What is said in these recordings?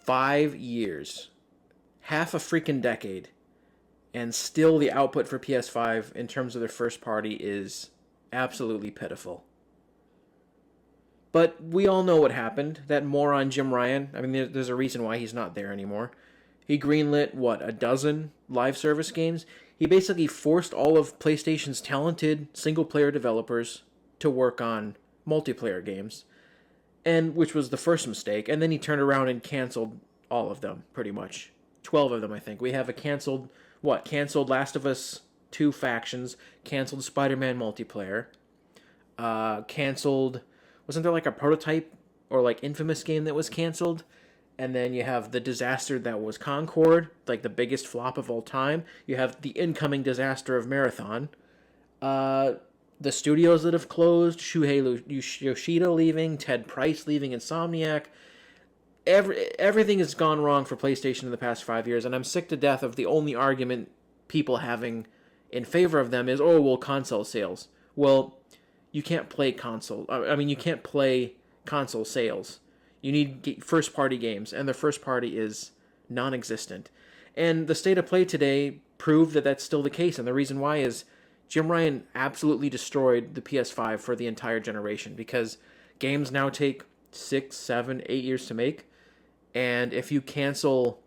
5 years. Half a freaking decade. And still the output for PS5 in terms of their first party is absolutely pitiful. But we all know what happened. That moron Jim Ryan, I mean, there's a reason why he's not there anymore. He greenlit, a dozen live service games? He basically forced all of PlayStation's talented single-player developers to work on multiplayer games, and which was the first mistake. And then he turned around and canceled all of them, pretty much. 12 of them, I think. We have a canceled Last of Us 2 factions, canceled Spider-Man multiplayer, canceled... Wasn't there like a prototype or like Infamous game that was canceled? And then you have the disaster that was Concord, like the biggest flop of all time. You have the incoming disaster of Marathon. The studios that have closed, Shuhei Yoshida leaving, Ted Price leaving Insomniac. Everything has gone wrong for PlayStation in the past 5 years, and I'm sick to death of the only argument people having in favor of them is, oh, well, console sales. Well, you can't play console. You can't play console sales. You need first-party games, and the first party is non-existent. And the state of play today proved that that's still the case, and the reason why is Jim Ryan absolutely destroyed the PS5 for the entire generation, because games now take 6, 7, 8 years to make, and if you cancel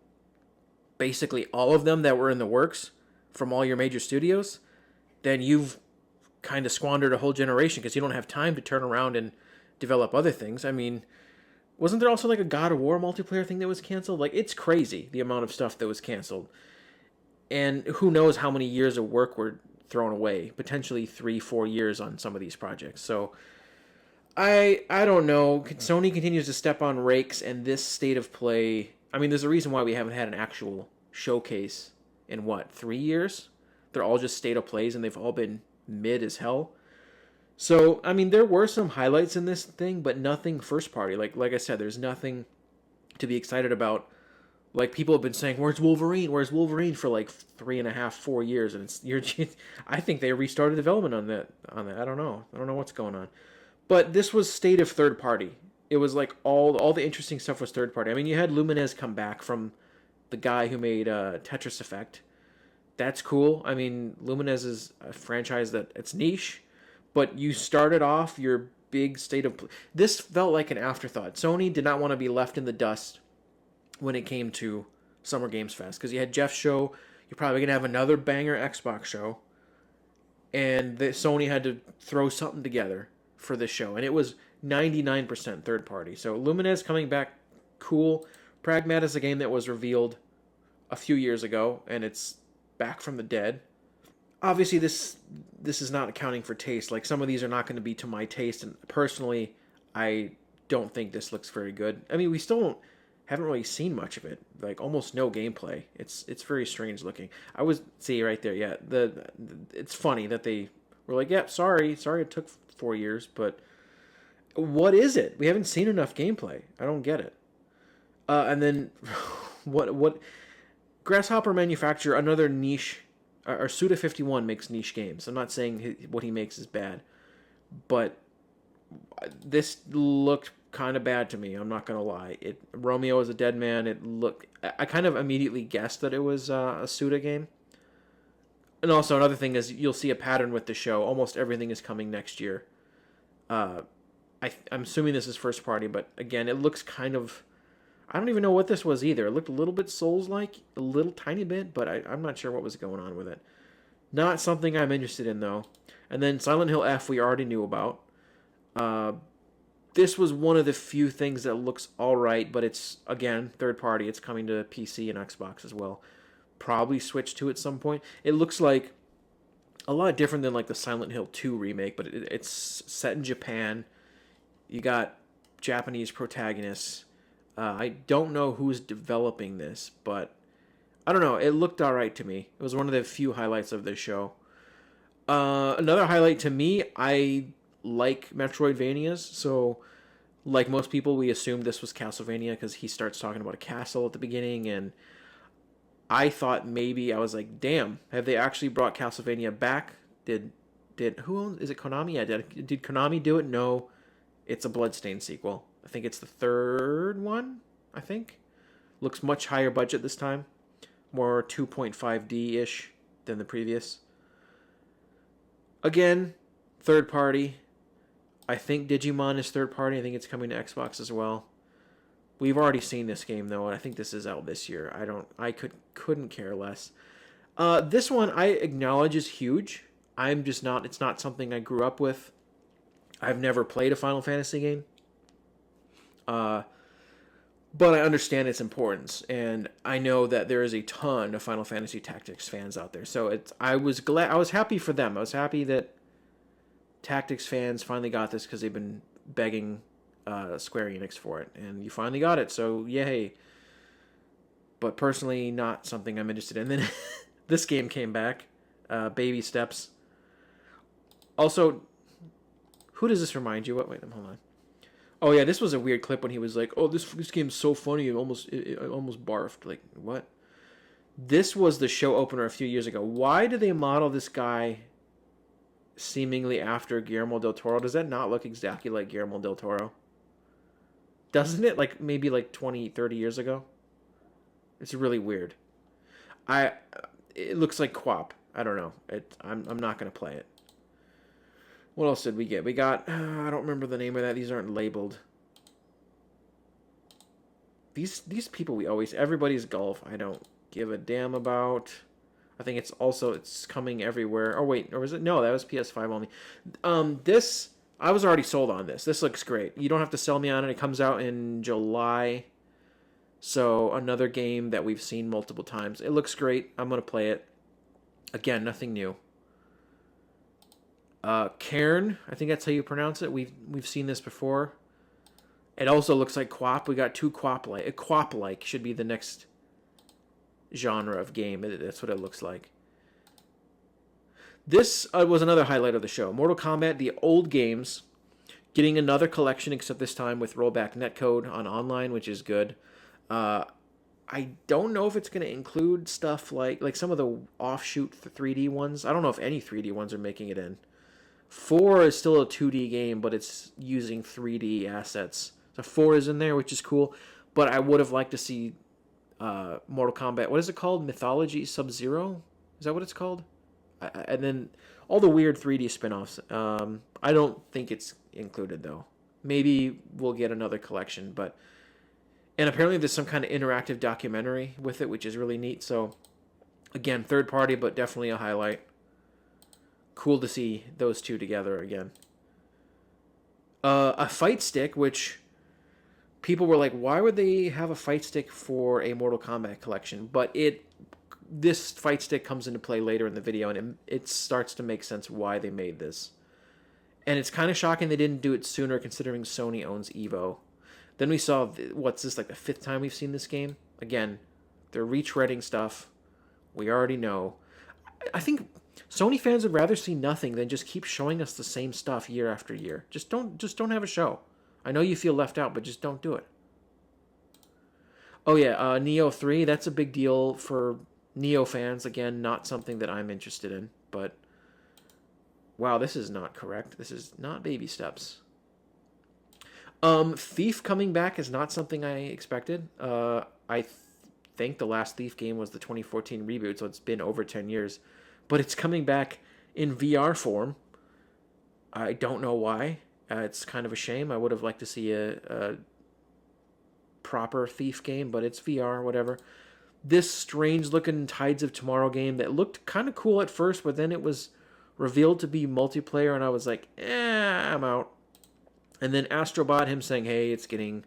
basically all of them that were in the works from all your major studios, then you've kind of squandered a whole generation because you don't have time to turn around and develop other things. I mean, wasn't there also like a God of War multiplayer thing that was canceled? Like, it's crazy the amount of stuff that was canceled. And who knows how many years of work were thrown away. Potentially 3-4 years on some of these projects. So, I don't know. Sony continues to step on rakes, and this state of play... I mean, there's a reason why we haven't had an actual showcase in, 3 years? They're all just state of plays, and they've all been mid as hell. So, I mean, there were some highlights in this thing, but nothing first party. Like I said, there's nothing to be excited about. Like, people have been saying, where's Wolverine? Where's Wolverine for like 3.5, 4 years? And I think they restarted development on that. I don't know what's going on. But this was state of third party. It was like all the interesting stuff was third party. I mean, you had Lumines come back from the guy who made Tetris Effect. That's cool. I mean, Lumines is a franchise that it's niche, but you started off your big state of... This felt like an afterthought. Sony did not want to be left in the dust when it came to Summer Games Fest, because you had Jeff's show, you're probably going to have another banger Xbox show, and Sony had to throw something together for this show, and it was 99% third party. So Lumines coming back, cool. Pragmat is a game that was revealed a few years ago, and it's back from the dead. Obviously, this is not accounting for taste. Like, some of these are not going to be to my taste, and personally, I don't think this looks very good. I mean, we still haven't really seen much of it. Like, almost no gameplay. It's very strange looking. I was... See, right there, yeah. It's funny that they were like, yep, sorry it took 4 years, but what is it? We haven't seen enough gameplay. I don't get it. And then, what... Grasshopper manufacturer, another niche... Or Suda51 makes niche games. I'm not saying what he makes is bad, but this looked kind of bad to me. I'm not gonna lie. Romeo is a dead man. I kind of immediately guessed that it was a Suda game. And also another thing is you'll see a pattern with the show. Almost everything is coming next year. I'm assuming this is first party, but again, it looks kind of... I don't even know what this was either. It looked a little bit Souls-like, a little tiny bit, but I'm not sure what was going on with it. Not something I'm interested in, though. And then Silent Hill F we already knew about. This was one of the few things that looks alright, but it's, again, third party. It's coming to PC and Xbox as well. Probably Switch 2 at some point. It looks like a lot different than like the Silent Hill 2 remake, but it's set in Japan. You got Japanese protagonists. I don't know who's developing this, but I don't know. It looked alright to me. It was one of the few highlights of this show. Another highlight to me, I like Metroidvanias, so like most people, we assumed this was Castlevania because he starts talking about a castle at the beginning, and I thought maybe, I was like, damn, have they actually brought Castlevania back? Did who owns, is it Konami? Yeah, did Konami do it? No, it's a Bloodstained sequel. I think it's the third one, I think. Looks much higher budget this time. More 2.5D-ish than the previous. Again, third party. I think Digimon is third party. I think it's coming to Xbox as well. We've already seen this game though, and I think this is out this year. I couldn't care less. This one I acknowledge is huge. I'm just not. It's not something I grew up with. I've never played a Final Fantasy game. But I understand its importance, and I know that there is a ton of Final Fantasy Tactics fans out there. So I was happy for them. I was happy that Tactics fans finally got this because they've been begging Square Enix for it, and you finally got it. So yay! But personally, not something I'm interested in. Then this game came back, Baby Steps. Also, who does this remind you? Wait, hold on. Oh yeah, this was a weird clip when he was like, "Oh, this game's so funny, it almost barfed." Like, what? This was the show opener a few years ago. Why do they model this guy seemingly after Guillermo del Toro? Does that not look exactly like Guillermo del Toro? Doesn't it? Like maybe like 20, 30 years ago? It's really weird. It looks like Quap. I don't know. I'm not going to play it. What else did we get? We got, I don't remember the name of that. These aren't labeled. These people everybody's golf. I don't give a damn about. I think it's coming everywhere. Oh wait, or was it? No, that was PS5 only. This, I was already sold on this. This looks great. You don't have to sell me on it. It comes out in July. So another game that we've seen multiple times. It looks great. I'm going to play it. Again, nothing new. Cairn, I think that's how you pronounce it. We've seen this before. It also looks like Quap. We got two Quap-like. Quap-like should be the next genre of game. That's what it looks like. This was another highlight of the show. Mortal Kombat, the old games, getting another collection, except this time with rollback netcode on online, which is good. I don't know if it's going to include stuff like some of the offshoot 3D ones. I don't know if any 3D ones are making it in. 4 is still a 2D game, but it's using 3D assets. So 4 is in there, which is cool. But I would have liked to see Mortal Kombat. What is it called? Mythology Sub-Zero? Is that what it's called? And then all the weird 3D spin-offs. I don't think it's included, though. Maybe we'll get another collection. And apparently there's some kind of interactive documentary with it, which is really neat. So, again, third party, but definitely a highlight. Cool to see those two together again. A fight stick, which people were like, why would they have a fight stick for a Mortal Kombat collection? But this fight stick comes into play later in the video, and it starts to make sense why they made this. And it's kind of shocking they didn't do it sooner, considering Sony owns Evo. Then we saw, what's this, like the 5th time we've seen this game? Again, they're retreading stuff. We already know. I think Sony fans would rather see nothing than just keep showing us the same stuff year after year. Just don't have a show. I know you feel left out, but just don't do it. Oh yeah, Neo 3, that's a big deal for Neo fans. Again, not something that I'm interested in, but wow, this is not correct. This is not Baby Steps. Thief coming back is not something I expected. I think the last Thief game was the 2014 reboot, so it's been over 10 years. But it's coming back in VR form. I don't know why. It's kind of a shame. I would have liked to see a proper Thief game, but it's VR, whatever. This strange-looking Tides of Tomorrow game that looked kind of cool at first, but then it was revealed to be multiplayer, and I was like, I'm out. And then Astrobot, him saying, hey, it's getting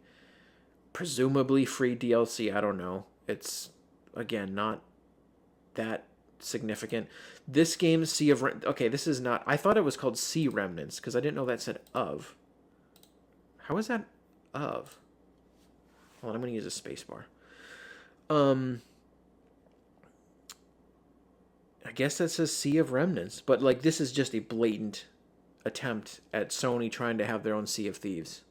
presumably free DLC. I don't know. It's, again, not that significant. This game, Sea of... Okay, this is not... I thought it was called Sea Remnants, because I didn't know that said of. How is that of? Hold on, I'm going to use a spacebar. I guess that says Sea of Remnants, but, like, this is just a blatant attempt at Sony trying to have their own Sea of Thieves.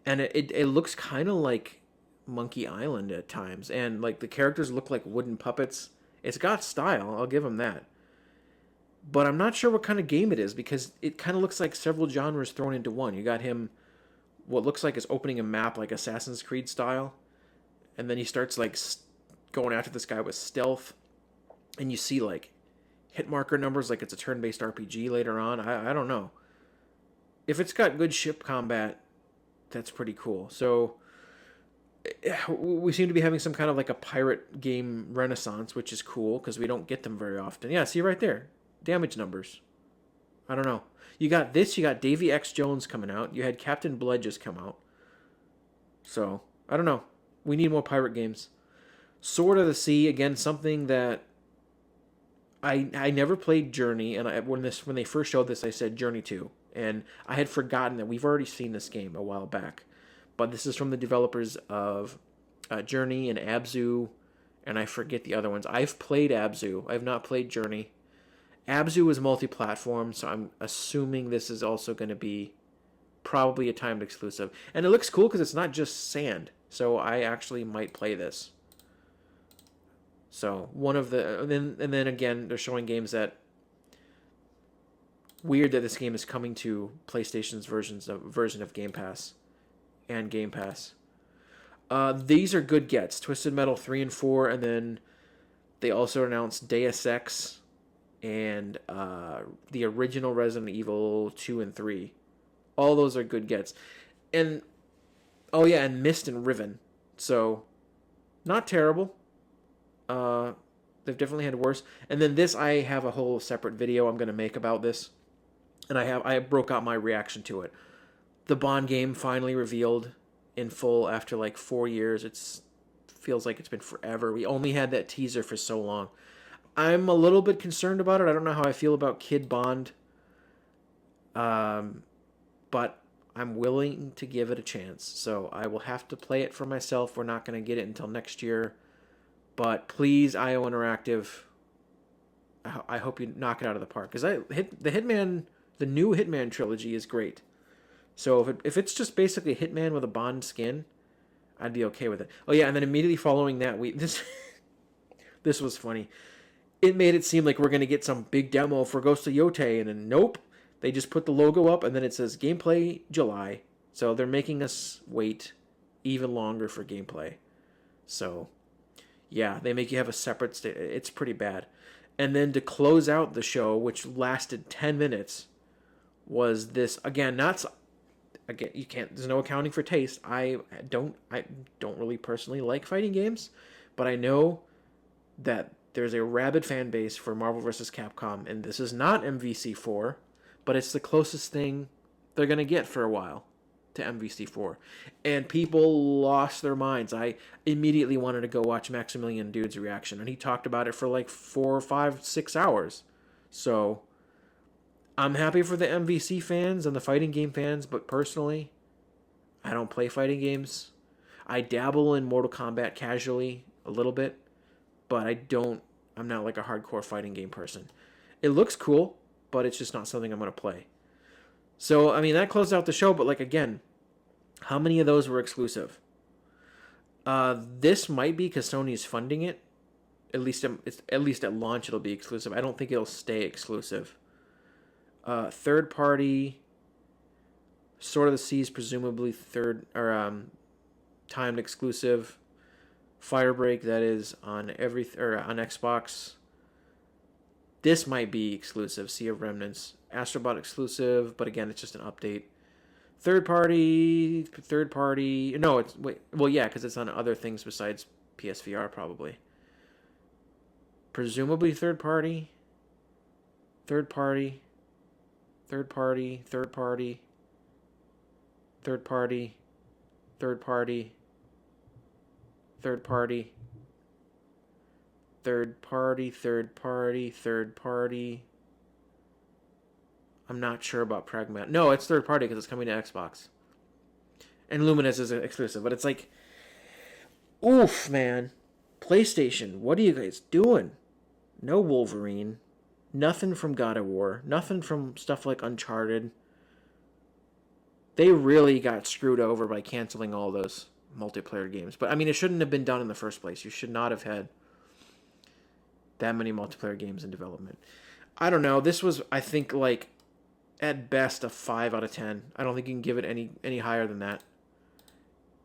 And it looks kind of like Monkey Island at times, and, like, the characters look like wooden puppets. It's got style, I'll give them that. But I'm not sure what kind of game it is, because it kind of looks like several genres thrown into one. You got him, what looks like is opening a map like Assassin's Creed style. and then he starts like going after this guy with stealth, and you see like hit marker numbers like it's a turn-based RPG later on. I don't know. If it's got good ship combat, that's pretty cool. So we seem to be having some kind of like a pirate game renaissance, which is cool because we don't get them very often. Yeah, see right there, damage numbers. I don't know. You got this. You got Davy X Jones coming out. You had Captain Blood just come out. So I don't know. We need more pirate games. Sword of the Sea, again, something that I never played Journey, and when they first showed this, I said Journey 2, and I had forgotten that we've already seen this game a while back. But this is from the developers of Journey and Abzu, and I forget the other ones. I've played Abzu. I have not played Journey. Abzu is multi-platform, so I'm assuming this is also going to be probably a timed exclusive. And it looks cool because it's not just sand, so I actually might play this. So one of the and then again they're showing games that weird that this game is coming to PlayStation's version of Game Pass and Game Pass. These are good gets. Twisted Metal 3 and 4, and then they also announced Deus Ex and the original Resident Evil 2 and 3. All those are good gets. And oh yeah, and Myst and Riven. So not terrible. They've definitely had worse. And then this, I have a whole separate video I'm going to make about this. And I broke out my reaction to it. The Bond game finally revealed in full after like 4 years. It feels like it's been forever. We only had that teaser for so long. I'm a little bit concerned about it. I don't know how I feel about Kid Bond. But I'm willing to give it a chance. So I will have to play it for myself. We're not going to get it until next year. But please, IO Interactive, I hope you knock it out of the park. Because the new Hitman trilogy is great. So if it's just basically Hitman with a Bond skin, I'd be okay with it. Oh yeah, and then immediately following that, this was funny. It made it seem like we're going to get some big demo for Ghost of Yotei, and then nope. They just put the logo up, and then it says gameplay July. So they're making us wait even longer for gameplay. So yeah, they make you have a separate state. It's pretty bad. And then to close out the show, which lasted 10 minutes, was this again. You can't. There's no accounting for taste. I don't really personally like fighting games, but I know that there's a rabid fan base for Marvel vs. Capcom, and this is not MVC4, but it's the closest thing they're gonna get for a while to MVC4, and people lost their minds. I immediately wanted to go watch Maximilian Dude's reaction, and he talked about it for like 4, 5, 6 hours. So I'm happy for the MVC fans and the fighting game fans, but personally, I don't play fighting games. I dabble in Mortal Kombat casually a little bit, but I'm not like a hardcore fighting game person. It looks cool, but it's just not something I'm going to play. So, I mean, that closed out the show, but like, again, how many of those were exclusive? This might be because Sony is funding it. At least at launch, it'll be exclusive. I don't think it'll stay exclusive. Third party, Sword of the Seas, presumably timed exclusive. Firebreak, that is on on Xbox. This might be exclusive. Sea of Remnants, Astrobot exclusive, but again, it's just an update. Third party. No, because it's on other things besides PSVR probably. Presumably third party. Third party. Third party. Third party. Third party. Third party. Third party. Third party. Third party. Third party. I'm not sure about Pragmat. No, it's third party because it's coming to Xbox. And Luminous is exclusive, but it's like, oof, man. PlayStation, what are you guys doing? No Wolverine. Nothing from God of War. Nothing from stuff like Uncharted. They really got screwed over by canceling all those multiplayer games. But, I mean, it shouldn't have been done in the first place. You should not have had that many multiplayer games in development. I don't know. This was, I think, like, at best, a 5 out of 10. I don't think you can give it any higher than that.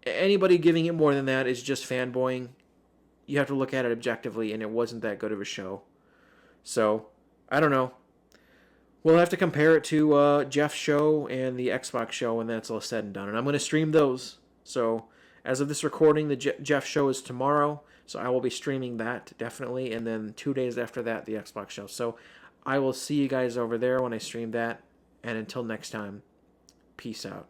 Anybody giving it more than that is just fanboying. You have to look at it objectively, and it wasn't that good of a show. So, I don't know. We'll have to compare it to Jeff's show and the Xbox show when that's all said and done. And I'm going to stream those. So, as of this recording, the Jeff show is tomorrow. So, I will be streaming that, definitely. And then 2 days after that, the Xbox show. So, I will see you guys over there when I stream that. And until next time, peace out.